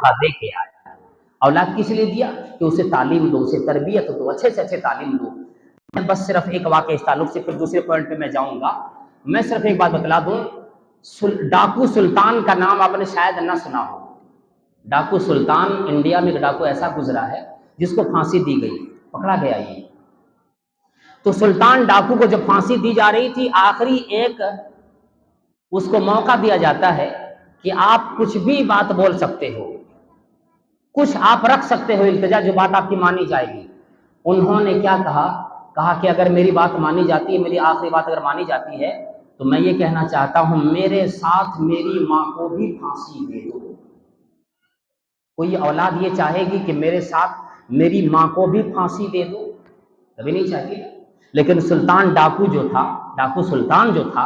دھوکہ دے کے آیا۔ اولاد کس لیے دیا؟ کہ اسے تعلیم دو، اسے تربیت دو، اچھے سے اچھے تعلیم دو۔ میں بس صرف ایک واقعہ اس تعلق سے، پھر دوسرے پوائنٹ پہ میں جاؤں گا۔ میں صرف ایک بات بتلا دوں، ڈاکو سلطان کا نام آپ نے شاید نہ سنا ہو۔ ڈاکو سلطان، انڈیا میں ایک ڈاکو ایسا گزرا ہے جس کو پھانسی دی گئی، پکڑا گیا یہ۔ تو سلطان ڈاکو کو جب پھانسی دی جا رہی تھی، آخری ایک اس کو موقع دیا جاتا ہے کہ آپ کچھ بھی بات بول سکتے ہو، کچھ آپ رکھ سکتے ہو التجا، جو بات آپ کی مانی جائے گی۔ انہوں نے کیا کہا کہ اگر میری بات مانی جاتی ہے، میری آخری بات اگر مانی جاتی ہے، تو میں یہ کہنا چاہتا ہوں میرے ساتھ میری ماں کو بھی پھانسی دے دو۔ کوئی اولاد یہ چاہے گی کہ میرے ساتھ میری ماں کو بھی پھانسی دے دو؟ کبھی نہیں چاہیے۔ لیکن سلطان ڈاکو جو تھا، ڈاکو سلطان جو تھا،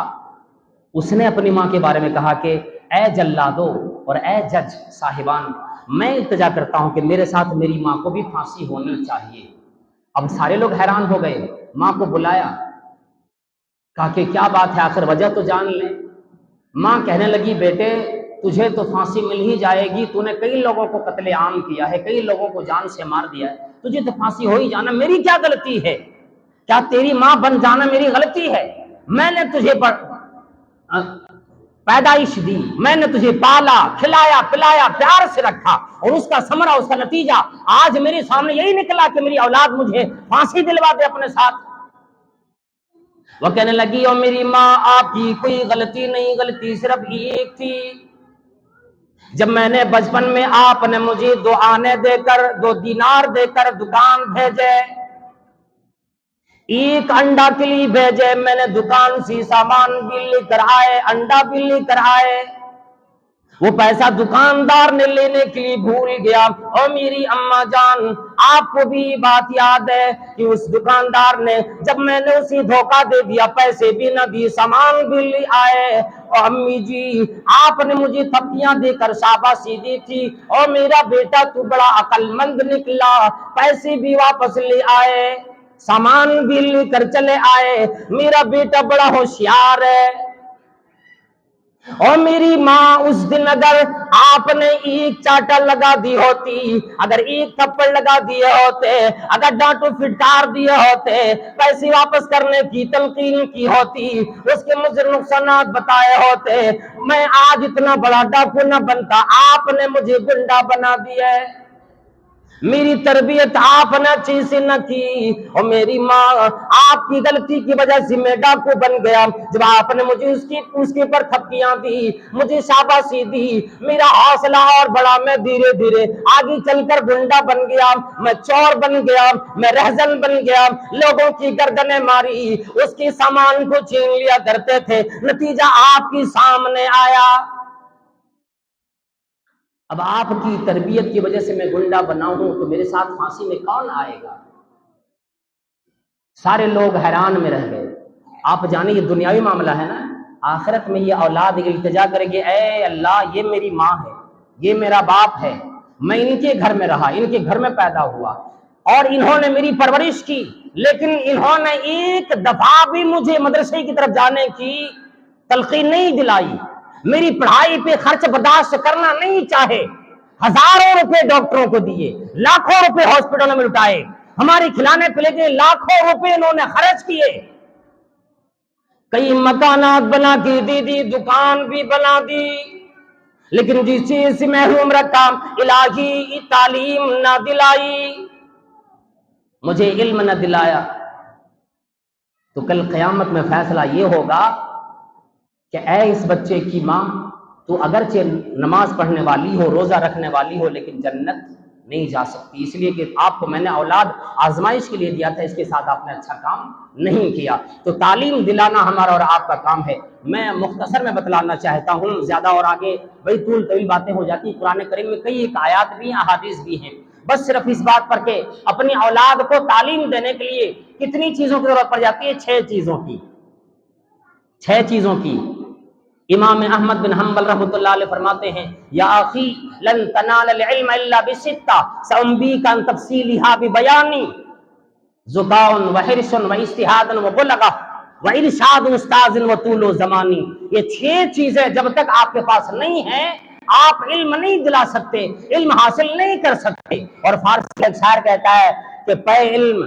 اس نے اپنی ماں کے بارے میں کہا کہ اے جلادو اور اے جج صاحبان، میں التجا کرتا ہوں کہ میرے ساتھ میری ماں کو بھی پھانسی ہونی چاہیے۔ اب سارے لوگ حیران ہو گئے، ماں کو بلایا، کہا کہ کیا بات ہے، آخر وجہ تو جان لیں۔ ماں کہنے لگی بیٹے تجھے تو پھانسی مل ہی جائے گی، تو نے کئی لوگوں کو قتل عام کیا ہے، کئی لوگوں کو جان سے مار دیا ہے، تجھے تو پھانسی ہو ہی جانا، میری کیا غلطی ہے؟ کیا تیری ماں بن جانا میری غلطی ہے؟ میں نے تجھے پیدائش دی، میں نے تجھے پالا کھلایا پلایا پیار سے رکھا، اور اس کا ثمرہ، اس کا نتیجہ آج میرے سامنے یہی نکلا کہ میری اولاد مجھے پھانسی دلوا دے اپنے ساتھ۔ وہ کہنے لگی اور میری ماں آپ کی کوئی غلطی نہیں، غلطی صرف ایک تھی، جب میں نے بچپن میں آپ نے مجھے 2 آنے دے کر، 2 دینار دے کر دکان بھیجے، 1 انڈا کے لیے بھیجے، میں نے دکان سے سامان بھی لے کر آئے، انڈا بھی لے کر آئے، وہ پیسہ دکاندار نے لینے کے لیے بھول گیا۔ اور میری اماں جان آپ کو بھی یہ بات یاد ہے کہ اس دکاندار نے جب میں نے اسے دھوکہ دے دیا، پیسے بھی نہ دی، سامان بھی لے آئے، اور امی جی آپ نے مجھے تھپیاں دے کر شاباشی دی تھی، اور میرا بیٹا تو بڑا عقل مند نکلا، پیسے بھی واپس لے آئے، سامان بھی لے کر چلے آئے، میرا بیٹا بڑا ہوشیار ہے۔ اور میری ماں اس دن اگر آپ نے 1 چاٹا لگا دی ہوتی، اگر 1 تھپڑ لگا دیے ہوتے، اگر ڈانٹو پھٹکار دیے ہوتے، پیسے واپس کرنے کی تلقین کی ہوتی، اس کے مضر نقصانات بتائے ہوتے، میں آج اتنا بڑا ڈاکو نہ بنتا۔ آپ نے مجھے گنڈا بنا دیا ہے، میری تربیت آپ نے اچھی سے نہ کی، اور میری ماں آپ کی غلطی کی وجہ سے میں ڈاکو بن گیا۔ جب آپ نے مجھے اس کے اوپر تھپیاں دی، مجھے شاباشی دی، میرا حوصلہ اور بڑا، میں دھیرے دھیرے آگے چل کر گنڈا بن گیا، میں چور بن گیا، میں رہزن بن گیا، لوگوں کی گردنیں ماری، اس کے سامان کو چھین لیا کرتے تھے، نتیجہ آپ کے سامنے آیا۔ اب آپ کی تربیت کی وجہ سے میں گنڈا بنا ہوں، تو میرے ساتھ پھانسی میں کون آئے گا؟ سارے لوگ حیران میں رہ گئے۔ آپ جانے یہ دنیاوی معاملہ ہے نا، آخرت میں یہ اولاد التجا کرے گی، اے اللہ یہ میری ماں ہے، یہ میرا باپ ہے، میں ان کے گھر میں رہا، ان کے گھر میں پیدا ہوا، اور انہوں نے میری پرورش کی، لیکن انہوں نے ایک دفعہ بھی مجھے مدرسے کی طرف جانے کی تلقین نہیں دلائی، میری پڑھائی پہ خرچ برداشت کرنا نہیں چاہے، ہزاروں روپے ڈاکٹروں کو دیے، لاکھوں روپے ہاسپٹلوں میں لٹائے، ہماری کھلانے پلے کے لاکھوں روپے انہوں نے خرچ کیے، کئی مکانات بنا کے دے دی، دکان بھی بنا دی، لیکن جس چیز سے محروم رکھا، الہی تعلیم نہ دلائی، مجھے علم نہ دلایا، تو کل قیامت میں فیصلہ یہ ہوگا کہ اے اس بچے کی ماں، تو اگرچہ نماز پڑھنے والی ہو، روزہ رکھنے والی ہو، لیکن جنت نہیں جا سکتی، اس لیے کہ آپ کو میں نے اولاد آزمائش کے لیے دیا تھا، اس کے ساتھ آپ نے اچھا کام نہیں کیا۔ تو تعلیم دلانا ہمارا اور آپ کا کام ہے۔ میں مختصر میں بتلانا چاہتا ہوں، زیادہ اور آگے بڑی طویل باتیں ہو جاتی، قرآن کریم میں کئی ایک آیات بھی، احادیث بھی ہیں، بس صرف اس بات پر کہ اپنی اولاد کو تعلیم دینے کے لیے کتنی چیزوں کی ضرورت پڑ جاتی ہے؟ 6 چیزوں کی، 6 چیزوں کی۔ امام احمد بن حنبل رحمۃ اللہ علیہ فرماتے ہیں، یا اخی لن تنال العلم الا بستہ سانبیک عن تفصیلها ببیانی، ذکاء وحرص واجتہاد وبلغہ وارشاد استاذ وطول زمانی۔ یہ 6 چیزیں جب تک آپ کے پاس نہیں ہیں، آپ علم نہیں دلا سکتے، علم حاصل نہیں کر سکتے۔ اور فارسی کا ایک شاعر کہتا ہے کہ پے علم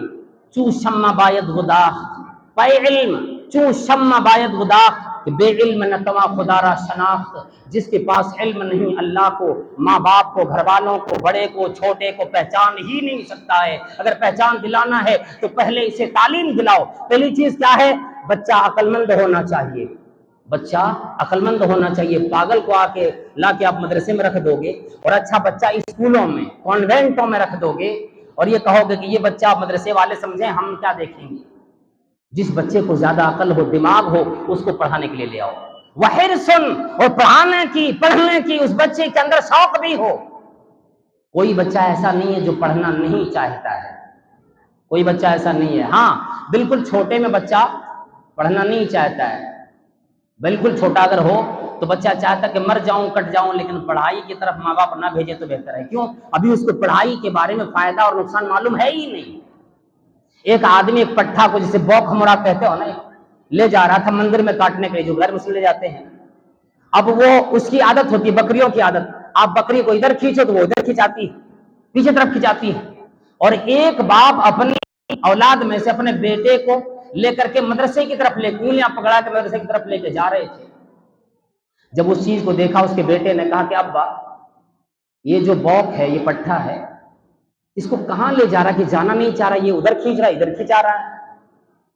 چوں شمع باید گداخت، پے علم چوں شمع باید گداخت، کہ بے علم نتواں خدا را شناخت۔ جس کے پاس علم نہیں اللہ کو، ماں باپ کو، گھر والوں کو، بڑے کو چھوٹے کو پہچان ہی نہیں سکتا ہے۔ اگر پہچان دلانا ہے تو پہلے اسے تعلیم دلاؤ۔ پہلی چیز کیا ہے؟ بچہ عقل مند ہونا چاہیے، بچہ عقل مند ہونا چاہیے۔ پاگل کو لا کے آپ مدرسے میں رکھ دو گے، اور اچھا بچہ اسکولوں میں، کانوینٹوں میں رکھ دو گے، اور یہ کہو گے کہ یہ بچہ مدرسے والے سمجھیں، ہم کیا دیکھیں گے؟ جس بچے کو زیادہ عقل ہو، دماغ ہو، اس کو پڑھانے کے لیے لے آؤ۔ وحرصن، اور پڑھنے کی اس بچے کے اندر شوق بھی ہو۔ کوئی بچہ ایسا نہیں ہے جو پڑھنا نہیں چاہتا ہے، کوئی بچہ ایسا نہیں ہے۔ ہاں بالکل چھوٹے میں بچہ پڑھنا نہیں چاہتا ہے، بالکل چھوٹا اگر ہو تو بچہ چاہتا ہے کہ مر جاؤں کٹ جاؤں، لیکن پڑھائی کی طرف ماں باپ نہ بھیجے تو بہتر ہے۔ کیوں؟ ابھی اس کو پڑھائی کے بارے میں فائدہ اور نقصان معلوم ہے ہی نہیں۔ ایک آدمی ایک پٹھا کو، جسے بوک ہمورا کہتے ہو نا، لے جا رہا تھا مندر میں کاٹنے کے لیے، جو غیر مسلم لے جاتے ہیں۔ اب وہ اس کی عادت ہوتی ہے، بکریوں کی عادت، آپ بکری کو ادھر کھینچو تو وہ ادھر کھینچاتی ہے، پیچھے طرف کھینچاتی ہے۔ اور ایک باپ اپنی اولاد میں سے اپنے بیٹے کو لے کر کے مدرسے کی طرف انگلیاں پکڑا کے مدرسے کی طرف لے کے جا رہے تھے۔ جب اس چیز کو دیکھا، اس کے بیٹے نے کہا کہ ابا یہ جو بوک ہے، یہ پٹھا ہے، اس کو کہاں لے جا رہا کہ جانا نہیں چاہ رہا، یہ ادھر کھینچ رہا ہے ادھر کھینچا رہا ہے۔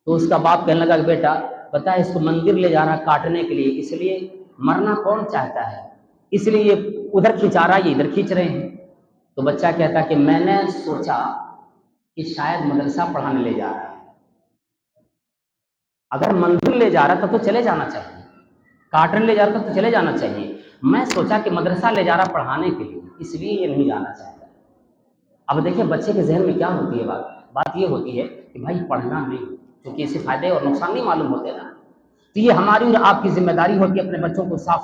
تو اس کا باپ کہنے لگا کہ بیٹا پتا ہے اس کو مندر لے جا رہا کاٹنے کے لیے، اس لیے مرنا کون چاہتا ہے، اس لیے یہ ادھر کھینچا رہا ہے، یہ ادھر کھینچ رہے ہیں۔ تو بچہ کہتا کہ میں نے سوچا کہ شاید مدرسہ پڑھانے لے جا رہا ہے، اگر مندر لے جا رہا تھا تو چلے جانا چاہیے، کاٹنے لے جا رہا تھا تو چلے جانا چاہیے۔ میں سوچا کہ مدرسہ لے جا رہا پڑھانے کے لیے، اس لیے یہ نہیں جانا چاہتا۔ اب دیکھیں بچے کے ذہن میں کیا ہوتی ہے بات یہ ہوتی ہے کہ بھائی پڑھنا نہیں، کیونکہ اسے فائدے اور نقصان نہیں معلوم ہوتے نا۔ تو یہ ہماری اور آپ کی ذمہ داری ہوتی ہے اپنے بچوں کو صاف